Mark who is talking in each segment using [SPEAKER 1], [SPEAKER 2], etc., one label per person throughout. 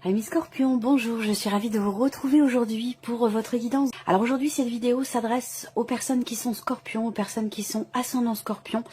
[SPEAKER 1] Amis Scorpions, bonjour, je suis ravie de vous retrouver aujourd'hui pour votre guidance. Alors aujourd'hui, cette vidéo s'adresse aux personnes qui sont Scorpions, aux personnes qui sont ascendant Scorpion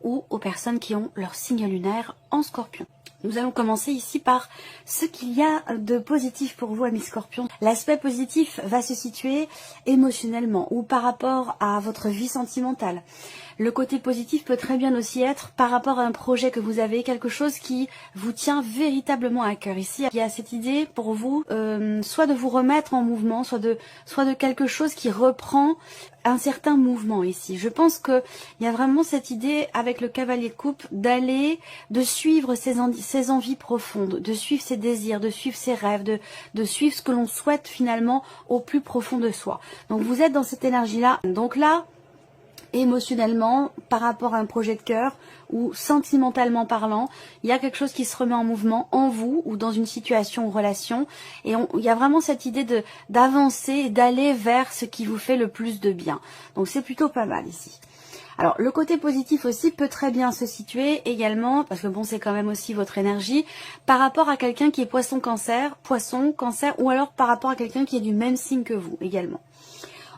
[SPEAKER 1] ou aux personnes qui ont leur signe lunaire en Scorpion. Nous allons commencer ici par ce qu'il y a de positif pour vous, amis Scorpions. L'aspect positif va se situer émotionnellement ou par rapport à votre vie sentimentale. Le côté positif peut très bien aussi être par rapport à un projet que vous avez, quelque chose qui vous tient véritablement à cœur. Ici, il y a cette idée pour vous, soit de vous remettre en mouvement, soit de quelque chose qui reprend un certain mouvement ici. Je pense que il y a vraiment cette idée avec le cavalier de coupe de suivre ses envies profondes, de suivre ses désirs, de suivre ses rêves, de suivre ce que l'on souhaite finalement au plus profond de soi. Donc vous êtes dans cette énergie-là. Donc là, émotionnellement, par rapport à un projet de cœur ou sentimentalement parlant, il y a quelque chose qui se remet en mouvement en vous ou dans une situation ou relation, et il y a vraiment cette idée d'avancer et d'aller vers ce qui vous fait le plus de bien. Donc c'est plutôt pas mal ici. Alors le côté positif aussi peut très bien se situer également, parce que bon, c'est quand même aussi votre énergie, par rapport à quelqu'un qui est poisson cancer, ou alors par rapport à quelqu'un qui est du même signe que vous également.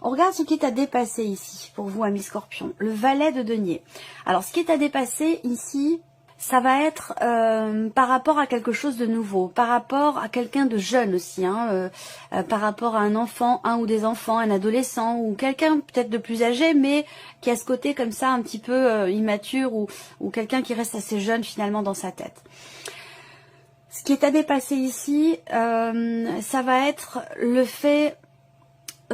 [SPEAKER 1] On regarde ce qui est à dépasser ici, pour vous, amis Scorpions. Le valet de denier. Alors, ce qui est à dépasser ici, ça va être par rapport à quelque chose de nouveau, par rapport à quelqu'un de jeune aussi, par rapport à un enfant, un ou des enfants, un adolescent, ou quelqu'un peut-être de plus âgé, mais qui a ce côté comme ça un petit peu immature, ou quelqu'un qui reste assez jeune finalement dans sa tête. Ce qui est à dépasser ici, ça va être le fait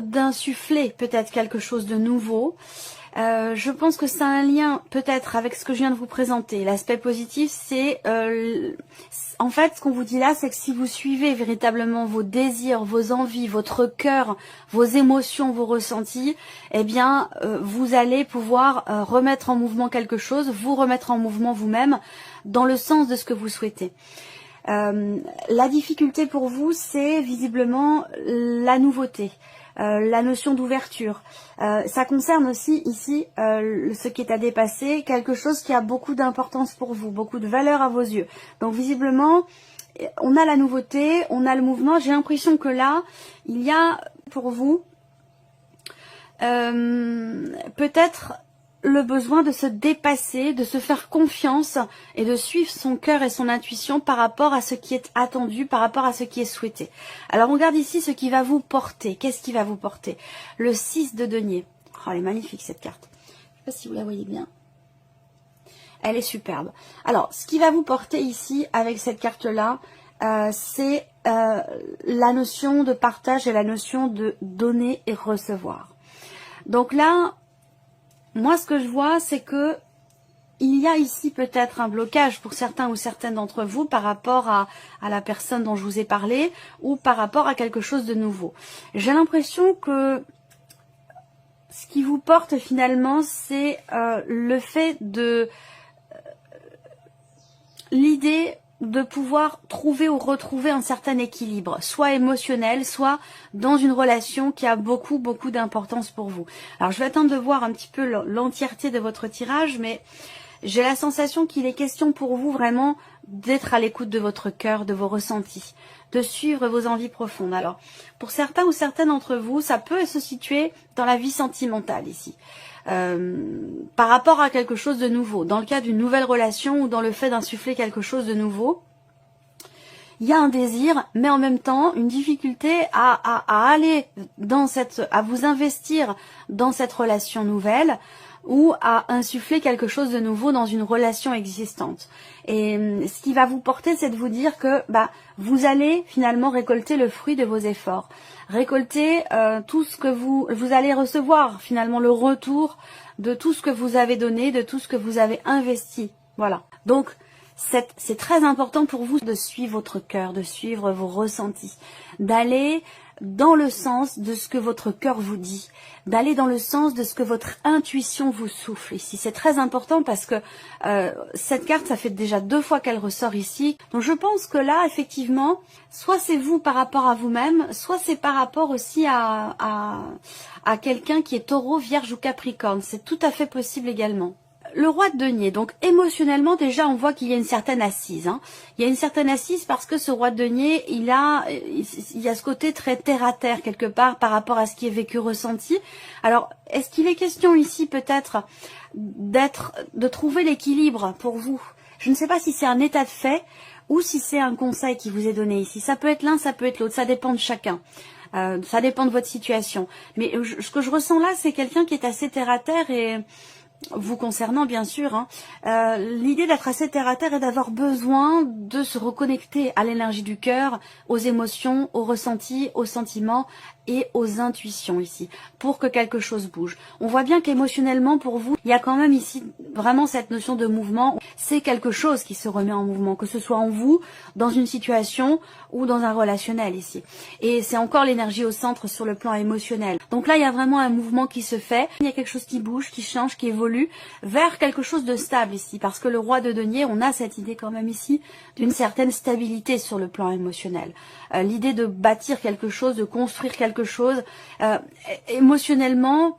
[SPEAKER 1] d'insuffler peut-être quelque chose de nouveau. Je pense que ça a un lien peut-être avec ce que je viens de vous présenter. L'aspect positif, c'est en fait ce qu'on vous dit là, c'est que si vous suivez véritablement vos désirs, vos envies, votre cœur, vos émotions, vos ressentis, eh bien vous allez pouvoir remettre en mouvement quelque chose, vous remettre en mouvement vous-même dans le sens de ce que vous souhaitez. La difficulté pour vous, c'est visiblement la nouveauté. La notion d'ouverture. Ça concerne aussi ici ce qui est à dépasser, quelque chose qui a beaucoup d'importance pour vous, beaucoup de valeur à vos yeux. Donc visiblement, on a la nouveauté, on a le mouvement. J'ai l'impression que là, il y a pour vous peut-être le besoin de se dépasser, de se faire confiance et de suivre son cœur et son intuition par rapport à ce qui est attendu, par rapport à ce qui est souhaité. Alors on regarde ici ce qui va vous porter. Qu'est-ce qui va vous porter? Le 6 de denier. Oh, elle est magnifique cette carte. Je ne sais pas si vous la voyez bien. Elle est superbe. Alors, ce qui va vous porter ici avec cette carte-là, c'est la notion de partage et la notion de donner et recevoir. Donc là, moi, ce que je vois, c'est que il y a ici peut-être un blocage pour certains ou certaines d'entre vous par rapport à la personne dont je vous ai parlé ou par rapport à quelque chose de nouveau. J'ai l'impression que ce qui vous porte finalement, c'est le fait de l'idée de pouvoir trouver ou retrouver un certain équilibre, soit émotionnel, soit dans une relation qui a beaucoup d'importance pour vous. Alors je vais attendre de voir un petit peu l'entièreté de votre tirage, mais j'ai la sensation qu'il est question pour vous vraiment d'être à l'écoute de votre cœur, de vos ressentis, de suivre vos envies profondes. Alors pour certains ou certaines d'entre vous, ça peut se situer dans la vie sentimentale ici. Par rapport à quelque chose de nouveau, dans le cas d'une nouvelle relation ou dans le fait d'insuffler quelque chose de nouveau, il y a un désir, mais en même temps une difficulté à aller à vous investir dans cette relation nouvelle ou à insuffler quelque chose de nouveau dans une relation existante. Et ce qui va vous porter, c'est de vous dire que vous allez finalement récolter le fruit de vos efforts. Récolter tout ce que vous allez recevoir, finalement le retour de tout ce que vous avez donné, de tout ce que vous avez investi. Voilà. Donc, c'est très important pour vous de suivre votre cœur, de suivre vos ressentis, d'aller dans le sens de ce que votre cœur vous dit, d'aller dans le sens de ce que votre intuition vous souffle ici. C'est très important parce que cette carte, ça fait déjà 2 fois qu'elle ressort ici. Donc je pense que là, effectivement, soit c'est vous par rapport à vous-même, soit c'est par rapport aussi à quelqu'un qui est taureau, vierge ou capricorne. C'est tout à fait possible également. le roi de denier, donc émotionnellement déjà on voit qu'il y a une certaine assise. Hein. Il y a une certaine assise parce que ce roi de denier, il y a ce côté très terre à terre quelque part par rapport à ce qui est vécu, ressenti. Alors, est-ce qu'il est question ici peut-être de trouver l'équilibre pour vous? Je ne sais pas si c'est un état de fait ou si c'est un conseil qui vous est donné ici. Ça peut être l'un, ça peut être l'autre, ça dépend de chacun. Ça dépend de votre situation. Mais ce que je ressens là, c'est quelqu'un qui est assez terre à terre et vous concernant bien sûr, hein, l'idée d'être assez terre à terre est d'avoir besoin de se reconnecter à l'énergie du cœur, aux émotions, aux ressentis, aux sentiments et aux intuitions ici, pour que quelque chose bouge. On voit bien qu'émotionnellement pour vous, il y a quand même ici vraiment cette notion de mouvement. C'est quelque chose qui se remet en mouvement, que ce soit en vous, dans une situation ou dans un relationnel ici. Et c'est encore l'énergie au centre sur le plan émotionnel. Donc là, il y a vraiment un mouvement qui se fait. Il y a quelque chose qui bouge, qui change, qui évolue vers quelque chose de stable ici. Parce que le roi de denier, on a cette idée quand même ici d'une certaine stabilité sur le plan émotionnel. L'idée de bâtir quelque chose, de construire quelque chose. Émotionnellement,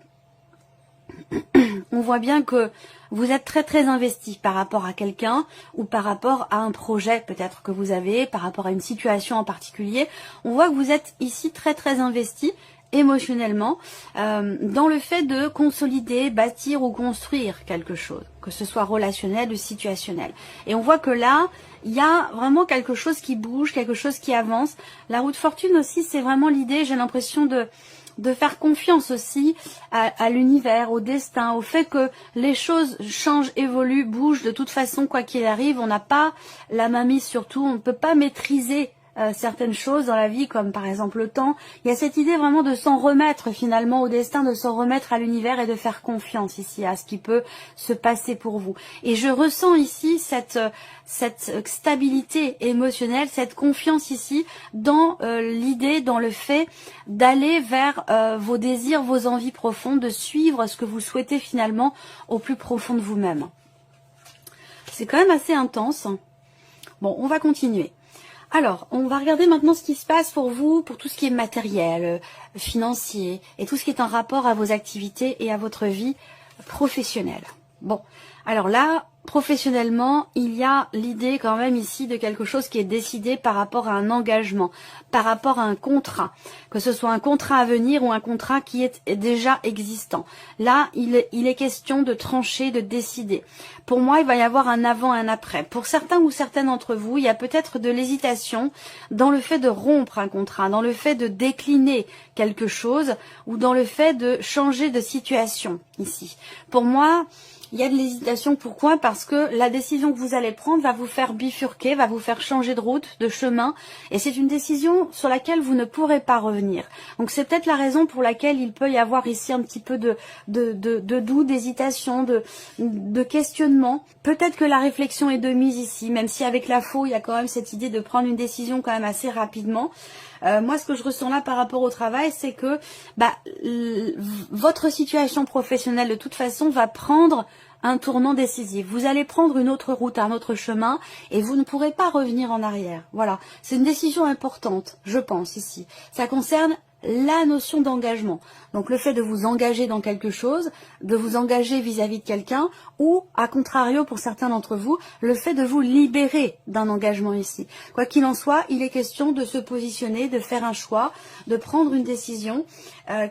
[SPEAKER 1] on voit bien que vous êtes très très investi par rapport à quelqu'un ou par rapport à un projet peut-être que vous avez, par rapport à une situation en particulier. On voit que vous êtes ici très très investi émotionnellement dans le fait de consolider, bâtir ou construire quelque chose, que ce soit relationnel ou situationnel. Et on voit que là, il y a vraiment quelque chose qui bouge, quelque chose qui avance. La roue de fortune aussi, c'est vraiment l'idée, j'ai l'impression de faire confiance aussi à l'univers, au destin, au fait que les choses changent, évoluent, bougent. De toute façon, quoi qu'il arrive, on n'a pas la main mise sur tout, on ne peut pas maîtriser certaines choses dans la vie, comme par exemple le temps. Il y a cette idée vraiment de s'en remettre finalement au destin, de s'en remettre à l'univers et de faire confiance ici à ce qui peut se passer pour vous. Et je ressens ici cette stabilité émotionnelle, cette confiance ici dans l'idée, dans le fait d'aller vers vos désirs, vos envies profondes, de suivre ce que vous souhaitez finalement au plus profond de vous-même. C'est quand même assez intense. Bon, on va continuer. Alors, on va regarder maintenant ce qui se passe pour vous, pour tout ce qui est matériel, financier, et tout ce qui est en rapport à vos activités et à votre vie professionnelle. Bon, alors là, professionnellement, il y a l'idée quand même ici de quelque chose qui est décidé par rapport à un engagement, par rapport à un contrat, que ce soit un contrat à venir ou un contrat qui est déjà existant. Là, il est question de trancher, de décider. Pour moi, il va y avoir un avant et un après. Pour certains ou certaines d'entre vous, il y a peut-être de l'hésitation dans le fait de rompre un contrat, dans le fait de décliner quelque chose ou dans le fait de changer de situation ici. Pour moi, il y a de l'hésitation. Pourquoi? Parce que la décision que vous allez prendre va vous faire bifurquer, va vous faire changer de route, de chemin. Et c'est une décision sur laquelle vous ne pourrez pas revenir. Donc c'est peut-être la raison pour laquelle il peut y avoir ici un petit peu de doute, d'hésitation, de questionnement. Peut-être que la réflexion est de mise ici, même si avec la faux, il y a quand même cette idée de prendre une décision quand même assez rapidement. Moi, ce que je ressens là par rapport au travail, c'est que votre situation professionnelle, de toute façon, va prendre un tournant décisif. Vous allez prendre une autre route, un autre chemin, et vous ne pourrez pas revenir en arrière. Voilà, c'est une décision importante, je pense, ici. Ça concerne la notion d'engagement. Donc le fait de vous engager dans quelque chose, de vous engager vis-à-vis de quelqu'un, ou à contrario pour certains d'entre vous, le fait de vous libérer d'un engagement ici. Quoi qu'il en soit, il est question de se positionner, de faire un choix, de prendre une décision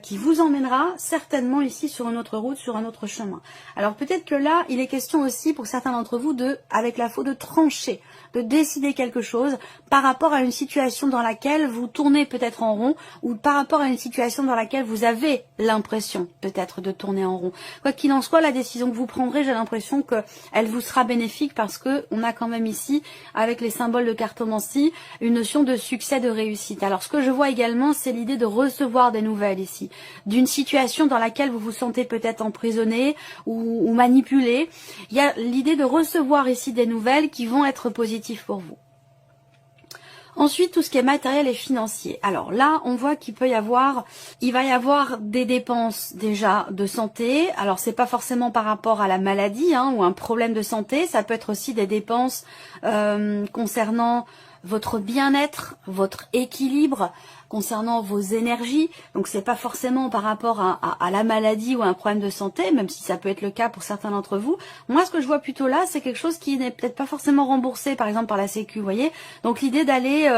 [SPEAKER 1] qui vous emmènera certainement ici sur une autre route, sur un autre chemin. Alors peut-être que là, il est question aussi pour certains d'entre vous avec la faute, de trancher, de décider quelque chose par rapport à une situation dans laquelle vous tournez peut-être en rond, ou par rapport à une situation dans laquelle vous avez l'impression peut-être de tourner en rond. Quoi qu'il en soit, la décision que vous prendrez, j'ai l'impression qu'elle vous sera bénéfique parce que on a quand même ici, avec les symboles de cartomancie, une notion de succès, de réussite. Alors ce que je vois également, c'est l'idée de recevoir des nouvelles ici, d'une situation dans laquelle vous vous sentez peut-être emprisonné ou manipulé. Il y a l'idée de recevoir ici des nouvelles qui vont être positives pour vous. Ensuite, tout ce qui est matériel et financier. Alors là, on voit il va y avoir des dépenses déjà de santé. Alors c'est pas forcément par rapport à la maladie ou un problème de santé. Ça peut être aussi des dépenses concernant votre bien-être, votre équilibre, concernant vos énergies. Donc c'est pas forcément par rapport à la maladie ou à un problème de santé, même si ça peut être le cas pour certains d'entre vous. Moi, ce que je vois plutôt là, c'est quelque chose qui n'est peut-être pas forcément remboursé, par exemple par la Sécu, vous voyez. Donc l'idée d'aller,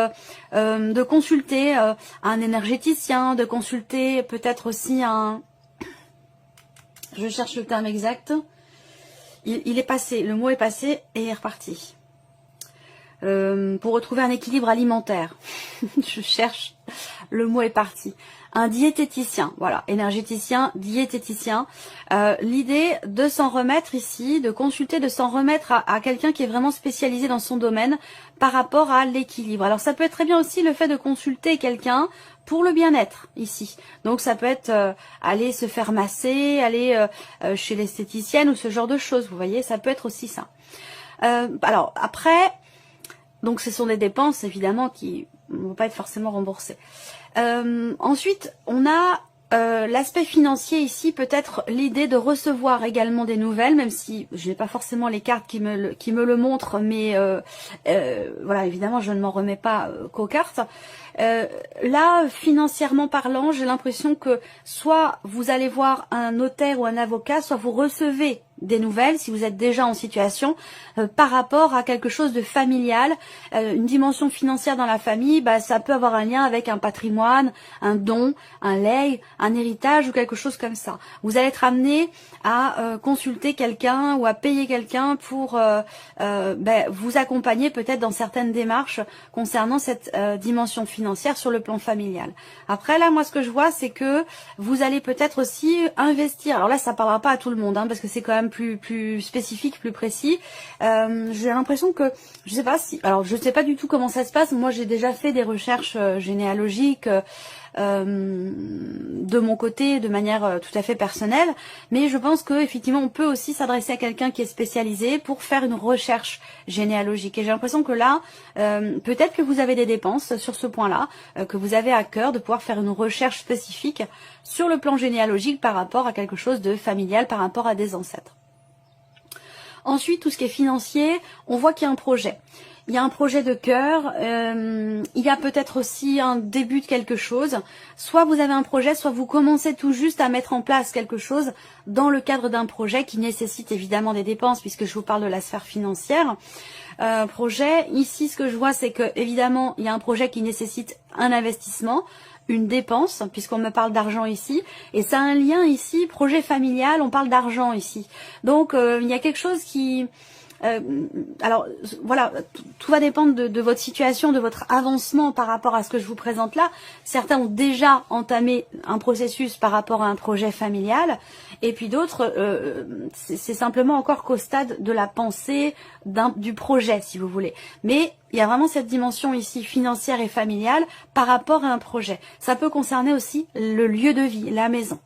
[SPEAKER 1] de consulter un énergéticien, de consulter peut-être aussi un... Je cherche le terme exact. Il est passé, le mot est passé et est reparti. Pour retrouver un équilibre alimentaire. Je cherche, le mot est parti. Un diététicien, voilà, énergéticien, diététicien. L'idée de s'en remettre ici, de consulter, de s'en remettre à quelqu'un qui est vraiment spécialisé dans son domaine par rapport à l'équilibre. Alors ça peut être très bien aussi le fait de consulter quelqu'un pour le bien-être ici. Donc ça peut être aller se faire masser, aller chez l'esthéticienne ou ce genre de choses, vous voyez, ça peut être aussi ça. Alors après... Donc ce sont des dépenses évidemment qui ne vont pas être forcément remboursées. Ensuite, on a l'aspect financier ici, peut-être l'idée de recevoir également des nouvelles, même si je n'ai pas forcément les cartes qui me le montrent, mais voilà, évidemment je ne m'en remets pas qu'aux cartes. Là, financièrement parlant, j'ai l'impression que soit vous allez voir un notaire ou un avocat, soit vous recevez des nouvelles, si vous êtes déjà en situation, par rapport à quelque chose de familial, une dimension financière dans la famille, bah, ça peut avoir un lien avec un patrimoine, un don, un legs, un héritage ou quelque chose comme ça. Vous allez être amené à consulter quelqu'un ou à payer quelqu'un pour vous accompagner peut-être dans certaines démarches concernant cette dimension financière sur le plan familial. Après là, moi ce que je vois, c'est que vous allez peut-être aussi investir. Alors là, ça parlera pas à tout le monde, hein, parce que c'est quand même plus spécifique, plus précis. J'ai l'impression que, je sais pas si, alors je sais pas du tout comment ça se passe. Moi, j'ai déjà fait des recherches généalogiques de mon côté, de manière tout à fait personnelle, mais je pense que effectivement, on peut aussi s'adresser à quelqu'un qui est spécialisé pour faire une recherche généalogique. Et j'ai l'impression que là, peut-être que vous avez des dépenses sur ce point-là, que vous avez à cœur de pouvoir faire une recherche spécifique sur le plan généalogique par rapport à quelque chose de familial, par rapport à des ancêtres. Ensuite, tout ce qui est financier, on voit qu'il y a un projet. Il y a un projet de cœur, il y a peut-être aussi un début de quelque chose. Soit vous avez un projet, soit vous commencez tout juste à mettre en place quelque chose dans le cadre d'un projet qui nécessite évidemment des dépenses, puisque je vous parle de la sphère financière. Projet, ici ce que je vois, c'est que évidemment il y a un projet qui nécessite un investissement, une dépense, puisqu'on me parle d'argent ici, et ça a un lien ici, projet familial, on parle d'argent ici. Donc il y a quelque chose qui... alors voilà, tout va dépendre de votre situation, de votre avancement par rapport à ce que je vous présente là. Certains ont déjà entamé un processus par rapport à un projet familial, et puis d'autres, c'est simplement encore qu'au stade de la pensée du projet, si vous voulez. Mais il y a vraiment cette dimension ici financière et familiale par rapport à un projet. Ça peut concerner aussi le lieu de vie, la maison.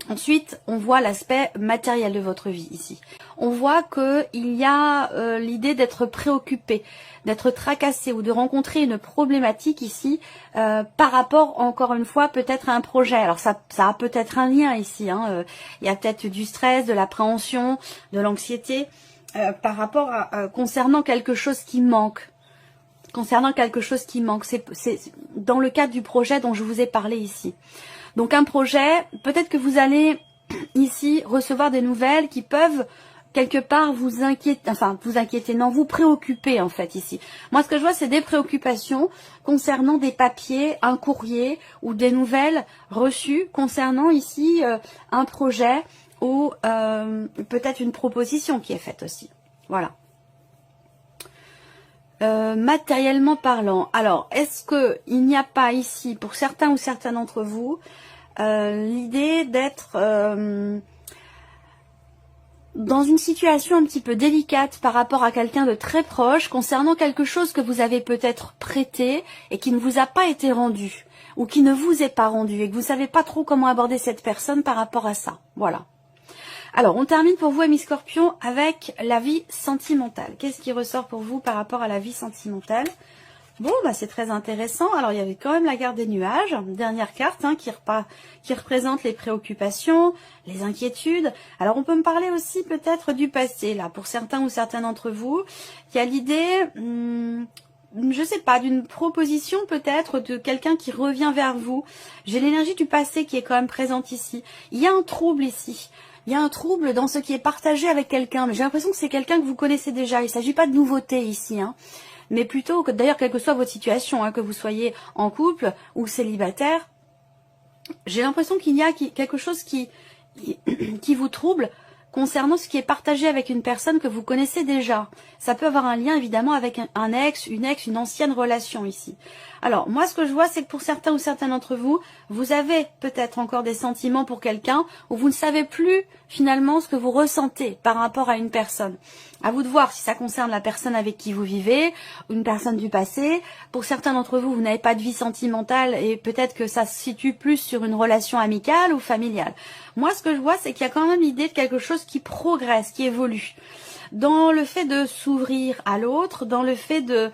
[SPEAKER 1] Ensuite, on voit l'aspect matériel de votre vie ici. On voit qu'il y a l'idée d'être préoccupé, d'être tracassé ou de rencontrer une problématique ici par rapport, encore une fois, peut-être à un projet. Alors ça a peut-être un lien ici. Hein. Il y a peut-être du stress, de l'appréhension, de l'anxiété par rapport à concernant quelque chose qui manque. Concernant quelque chose qui manque. C'est dans le cadre du projet dont je vous ai parlé ici. Donc un projet, peut-être que vous allez ici recevoir des nouvelles qui peuvent quelque part vous inquiéter, enfin vous inquiéter, non, vous préoccuper en fait ici. Moi ce que je vois c'est des préoccupations concernant des papiers, un courrier ou des nouvelles reçues concernant ici un projet ou peut-être une proposition qui est faite aussi. Voilà. Matériellement parlant, alors est-ce que il n'y a pas ici pour certains ou certaines d'entre vous l'idée d'être dans une situation un petit peu délicate par rapport à quelqu'un de très proche concernant quelque chose que vous avez peut-être prêté et qui ne vous a pas été rendu ou qui ne vous est pas rendu et que vous ne savez pas trop comment aborder cette personne par rapport à ça. Voilà. Alors, on termine pour vous, amis Scorpions, avec la vie sentimentale. Qu'est-ce qui ressort pour vous par rapport à la vie sentimentale? Bon, bah c'est très intéressant. Alors, il y avait quand même la carte des nuages, dernière carte, hein, qui représente les préoccupations, les inquiétudes. Alors, on peut me parler aussi peut-être du passé, là, pour certains ou certaines d'entre vous. Il y a l'idée je sais pas, d'une proposition peut-être, de quelqu'un qui revient vers vous. J'ai l'énergie du passé qui est quand même présente ici. Il y a un trouble ici. Il y a un trouble dans ce qui est partagé avec quelqu'un. Mais j'ai l'impression que c'est quelqu'un que vous connaissez déjà. Il ne s'agit pas de nouveauté ici, hein. Mais plutôt que, d'ailleurs, quelle que soit votre situation, hein, que vous soyez en couple ou célibataire, j'ai l'impression qu'il y a quelque chose qui vous trouble concernant ce qui est partagé avec une personne que vous connaissez déjà. Ça peut avoir un lien évidemment avec un ex, une ancienne relation ici. Alors moi ce que je vois, c'est que pour certains ou certaines d'entre vous, vous avez peut-être encore des sentiments pour quelqu'un ou vous ne savez plus finalement ce que vous ressentez par rapport à une personne. À vous de voir si ça concerne la personne avec qui vous vivez, une personne du passé. Pour certains d'entre vous, vous n'avez pas de vie sentimentale et peut-être que ça se situe plus sur une relation amicale ou familiale. Moi, ce que je vois, c'est qu'il y a quand même l'idée de quelque chose qui progresse, qui évolue. Dans le fait de s'ouvrir à l'autre, dans le fait de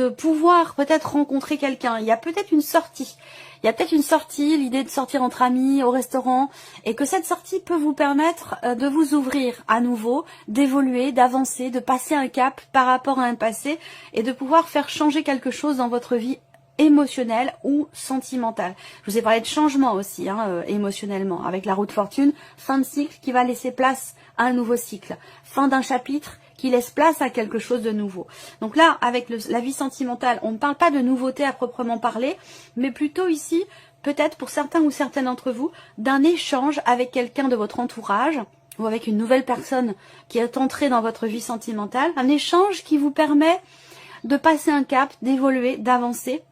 [SPEAKER 1] pouvoir peut-être rencontrer quelqu'un. Il y a peut-être une sortie. Il y a peut-être une sortie, l'idée de sortir entre amis, au restaurant, et que cette sortie peut vous permettre de vous ouvrir à nouveau, d'évoluer, d'avancer, de passer un cap par rapport à un passé, et de pouvoir faire changer quelque chose dans votre vie émotionnelle ou sentimentale. Je vous ai parlé de changement aussi, hein, émotionnellement, avec la roue de fortune, fin de cycle qui va laisser place à un nouveau cycle, fin d'un chapitre qui laisse place à quelque chose de nouveau. Donc là, avec la vie sentimentale, on ne parle pas de nouveauté à proprement parler, mais plutôt ici, peut-être pour certains ou certaines d'entre vous, d'un échange avec quelqu'un de votre entourage, ou avec une nouvelle personne qui est entrée dans votre vie sentimentale, un échange qui vous permet de passer un cap, d'évoluer, d'avancer,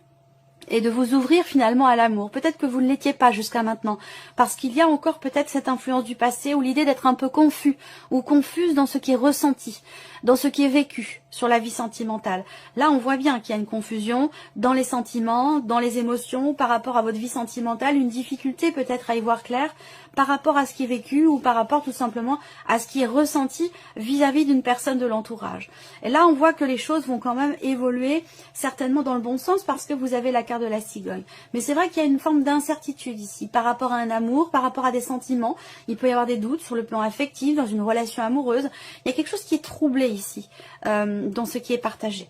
[SPEAKER 1] et de vous ouvrir finalement à l'amour. Peut-être que vous ne l'étiez pas jusqu'à maintenant, parce qu'il y a encore peut-être cette influence du passé ou l'idée d'être un peu confus ou confuse dans ce qui est ressenti, dans ce qui est vécu sur la vie sentimentale. Là, on voit bien qu'il y a une confusion dans les sentiments, dans les émotions, par rapport à votre vie sentimentale, une difficulté peut-être à y voir clair par rapport à ce qui est vécu ou par rapport tout simplement à ce qui est ressenti vis-à-vis d'une personne de l'entourage. Et là, on voit que les choses vont quand même évoluer certainement dans le bon sens parce que vous avez la carte de la cigogne. Mais c'est vrai qu'il y a une forme d'incertitude ici par rapport à un amour, par rapport à des sentiments. Il peut y avoir des doutes sur le plan affectif, dans une relation amoureuse. Il y a quelque chose qui est troublé ici, dans ce qui est partagé.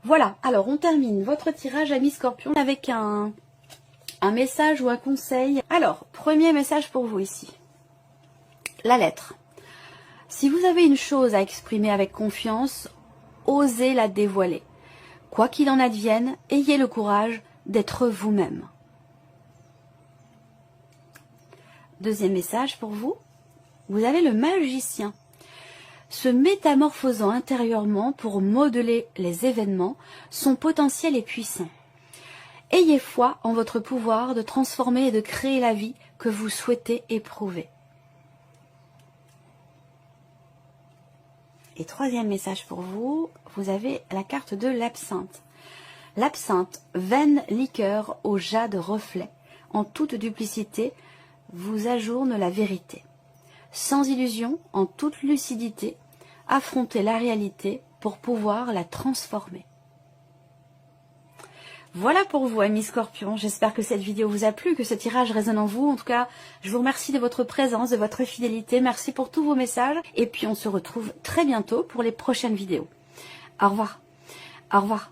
[SPEAKER 1] Voilà, alors on termine votre tirage amis Scorpion avec un message ou un conseil. Alors, premier message pour vous ici. La lettre. Si vous avez une chose à exprimer avec confiance, osez la dévoiler. Quoi qu'il en advienne, ayez le courage d'être vous-même. Deuxième message pour vous. Vous avez le magicien. Se métamorphosant intérieurement pour modeler les événements, son potentiel est puissant. Ayez foi en votre pouvoir de transformer et de créer la vie que vous souhaitez éprouver. Et troisième message pour vous, vous avez la carte de l'absinthe. L'absinthe, vaine liqueur au jade reflet, en toute duplicité, vous ajourne la vérité. Sans illusion, en toute lucidité, affrontez la réalité pour pouvoir la transformer. Voilà pour vous, amis Scorpions. J'espère que cette vidéo vous a plu, que ce tirage résonne en vous. En tout cas, je vous remercie de votre présence, de votre fidélité. Merci pour tous vos messages. Et puis, on se retrouve très bientôt pour les prochaines vidéos. Au revoir. Au revoir.